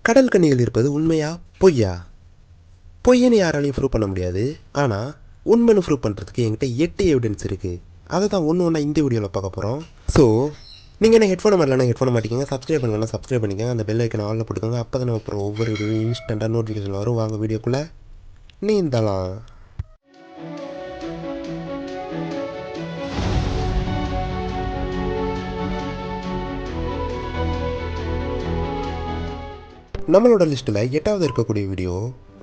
கடல் கன்னிகள் இருப்பது உண்மையா பொய்யா? பொய்யன்னு யாராலையும் ப்ரூவ் பண்ண முடியாது. ஆனால் உண்மைன்னு ப்ரூவ் பண்ணுறதுக்கு என்கிட்ட 8 எவிடன்ஸ் இருக்குது. அதை தான் ஒன்று ஒன்றா இந்த வீடியோவில் பார்க்க போகிறோம். ஸோ நீங்கள் என்ன ஹெட்ஃபோனை மாட்டலாம், ஹெட்ஃபோனை மாட்டிக்கோங்க. சப்ஸ்கிரைப் பண்ணலாம், சப்ஸ்கிரைப் பண்ணிக்கோங்க. அந்த பெல் ஐக்கனை ஆலில் போட்டுக்கோங்க. அப்போ தான் நம்ம அப்புறம் ஒவ்வொரு வீடியோ இன்ஸ்டண்ட்டாக நோட்டிஃபிகேஷன் வரும். வாங்க வீடியோக்குள்ளே நீந்தலாம். நம்மளோட லிஸ்ட்டில் 8வது இருக்கக்கூடிய வீடியோ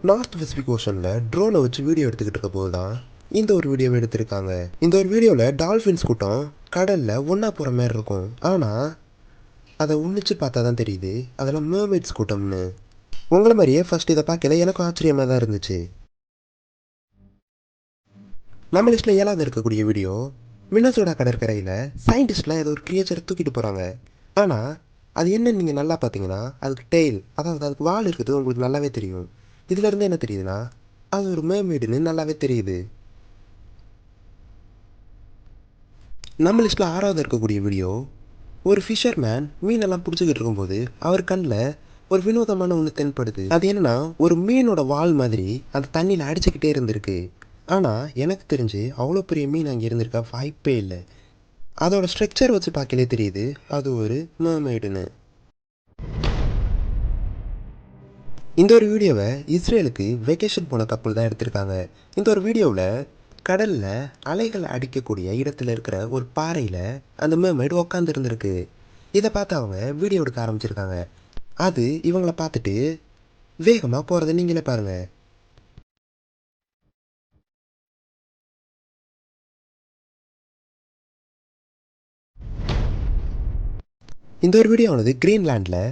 நார்த் பசிபிக் ஓஷனில் ட்ரோனை வச்சு வீடியோ எடுத்துக்கிட்டு இருக்க போது தான் இந்த ஒரு வீடியோவை எடுத்திருக்காங்க. இந்த ஒரு வீடியோவில் டால்ஃபின்ஸ் கூட்டம் கடலில் ஒன்றா போகிற மாதிரி இருக்கும். ஆனால் அதை உன்னிச்சு பார்த்தா தான் தெரியுது அதெல்லாம் மெர்மெய்ட்ஸ் கூட்டம்னு. உங்களை மாதிரியே ஃபர்ஸ்ட் இதை பார்க்கல எனக்கும் ஆச்சரியமாக தான் இருந்துச்சு. நம்ம லிஸ்ட்டில் 7வது இருக்கக்கூடிய வீடியோ மினசோடா கடற்கரையில் சயின்டிஸ்ட்லாம் ஏதோ ஒரு கிரியேச்சரை தூக்கிட்டு போகிறாங்க. ஆனால் அது என்னன்னு நீங்கள் நல்லா பார்த்தீங்கன்னா அதுக்கு டெய்ல், அதாவது அதுக்கு வால் இருக்குது உங்களுக்கு நல்லாவே தெரியும். இதுலேருந்து என்ன தெரியுதுன்னா அது ஒரு மேர்மெய்டுன்னு நல்லாவே தெரியுது. நம்ம லிஸ்ட்டில் 6வது இருக்கக்கூடிய வீடியோ ஒரு ஃபிஷர்மேன் மீனெல்லாம் பிடிச்சிக்கிட்டு இருக்கும்போது அவர் கண்ணில் ஒரு வினோதமான ஒன்று தென்படுது. அது என்னன்னா ஒரு மீனோட வால் மாதிரி அந்த தண்ணியில் அடிச்சுக்கிட்டே இருந்திருக்கு. ஆனால் எனக்கு தெரிஞ்சு அவ்வளோ பெரிய மீன் அங்கே இருந்திருக்கா வாய்ப்பே இல்லை. அதோட ஸ்ட்ரக்சர் வச்சு பார்க்கலே தெரியுது அது ஒரு மேர்மெய்டுன்னு. இந்த ஒரு வீடியோவை இஸ்ரேலுக்கு வெக்கேஷன் போன கப்பல் தான் எடுத்திருக்காங்க. இந்த ஒரு வீடியோவில் கடலில் அலைகள் அடிக்கக்கூடிய இடத்துல இருக்கிற ஒரு பாறையில் அந்த மேர்மெய்டு உட்காந்து இருந்திருக்கு. இதை பார்த்து அவங்க வீடியோ எடுக்க ஆரம்பிச்சிருக்காங்க. அது இவங்களை பார்த்துட்டு வேகமாக போகிறத நீங்களே பாருங்கள். இந்த ஒரு வீடியோவானது கிரீன்லாண்டில்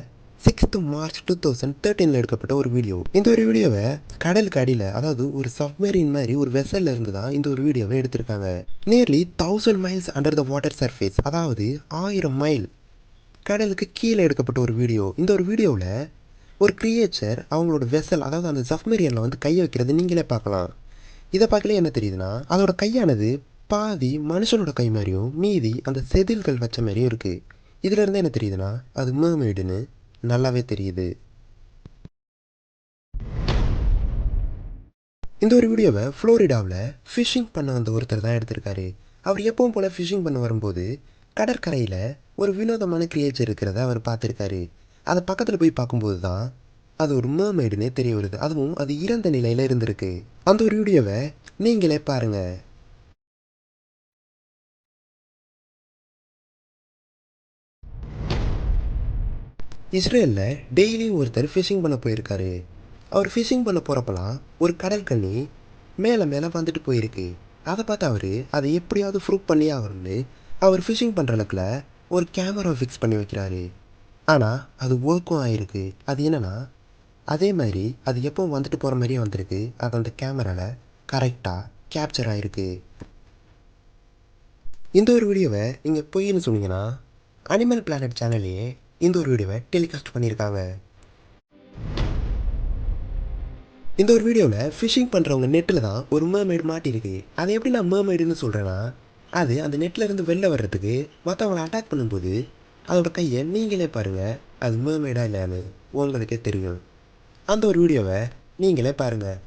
6th March 2013 எடுக்கப்பட்ட ஒரு வீடியோ. இந்த ஒரு வீடியோவை கடலுக்கு அடியில், அதாவது ஒரு சப்மெரின் மாதிரி ஒரு வெசலில் இருந்து தான் இந்த ஒரு வீடியோவை எடுத்திருக்காங்க. Nearly 1000 miles under the water surface, அதாவது 1000 மைல் கடலுக்கு கீழே எடுக்கப்பட்ட ஒரு வீடியோ. இந்த ஒரு வீடியோவில் ஒரு கிரியேச்சர் அவங்களோட வெசல், அதாவது அந்த சப்மெரியனில் வந்து கையை வைக்கிறது நீங்களே பார்க்கலாம். இதை பார்க்கல என்ன தெரியுதுன்னா அதோட கையானது பாதி மனுஷனோட கை மாதிரியும் மீதி அந்த செதில்கள் வச்ச மாதிரியும் இருக்குது. இதிலேருந்து என்ன தெரியுதுன்னா அது மேர்மெய்டுன்னு நல்லாவே தெரியுது. இந்த ஒரு வீடியோவை ஃப்ளோரிடாவில் ஃபிஷிங் பண்ண வந்த ஒருத்தர் தான் எடுத்திருக்காரு. அவர் எப்பவும் போல் ஃபிஷிங் பண்ண வரும்போது கடற்கரையில் ஒரு வினோதமான கிரியேச்சர் இருக்கிறத அவர் பார்த்துருக்காரு. அதை பக்கத்தில் போய் பார்க்கும்போது தான் அது ஒரு மேர்மெய்டுன்னே தெரிய வருது. அதுவும் அது இறந்த நிலையில் இருந்திருக்கு. அந்த ஒரு வீடியோவை நீங்களே பாருங்கள். இஸ்ரேலில் டெய்லியும் ஒருத்தர் ஃபிஷிங் பண்ண போயிருக்காரு. அவர் ஃபிஷிங் பண்ண போகிறப்பெல்லாம் ஒரு கடல் கன்னி மேலே மேலே வந்துட்டு போயிருக்கு. அதை பார்த்து அவர் அதை எப்படியாவது ப்ரூவ் பண்ணி ஆகணும்னு அவர் ஃபிஷிங் பண்ணுற அளவுக்குல ஒரு கேமரா ஃபிக்ஸ் பண்ணி வைக்கிறாரு. ஆனால் அது ஒர்க்கும் ஆகிருக்கு. அது என்னென்னா அதே மாதிரி அது எப்போ வந்துட்டு போகிற மாதிரியே வந்திருக்கு. அது அந்த கேமராவில் கரெக்டாக கேப்சர் ஆகிருக்கு. இந்த ஒரு வீடியோவை நீங்கள் பொய்ன்னு சொன்னீங்கன்னா அனிமல் பிளானட் சேனல்லையே இந்த ஒரு வீடியோவை டெலிகாஸ்ட் பண்ணியிருக்காங்க. இந்த ஒரு வீடியோவில் ஃபிஷிங் பண்ணுறவங்க நெட்டில் தான் ஒரு மேர்மெய்டு மாட்டியிருக்கு. அதை எப்படி நான் மேர்மெய்டுன்னு சொல்கிறேன்னா அது அந்த நெட்டில் இருந்து வெளில வர்றதுக்கு மற்றவங்களை அட்டாக் பண்ணும்போது அதோட கையை நீங்களே பாருங்கள், அது மேர்மெய்டா இல்லையான்னு உங்களுக்கே தெரியும். அந்த ஒரு வீடியோவை நீங்களே பாருங்கள்.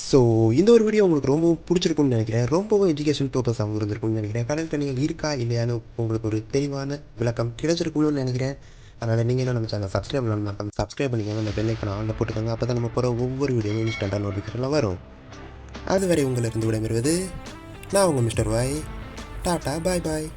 ஸோ இந்த ஒரு வீடியோ உங்களுக்கு ரொம்பவும் பிடிச்சிருக்குன்னு நினைக்கிறேன். ரொம்பவும் எஜுகேஷன் பர்பஸாகவும் இருந்திருக்கும்னு நினைக்கிறேன். கடல் கன்னிகள் இருக்கா இல்லையான்னு உங்களுக்கு ஒரு தெளிவான விளக்கம் கிடைச்சிருக்கும்னு நினைக்கிறேன். அதனால் நீங்களும் நம்ம சேனல் சப்ஸ்கிரைப் பண்ணலாம், சப்ஸ்கிரைப் பண்ணிக்கோங்க. அந்த பெல் ஐக்கான ஆனில் போட்டுக்கோங்க. அப்போ தான் நம்ம போகிற ஒவ்வொரு வீடியோவும் இன்ஸ்டண்ட்டாக நோட்டிஃபிகேஷனில் வரும். அதுவரை உங்களிருந்து விடைபெறுவது நான் உங்கள் மிஸ்டர் வாய். டாட்டா, பாய் பாய்.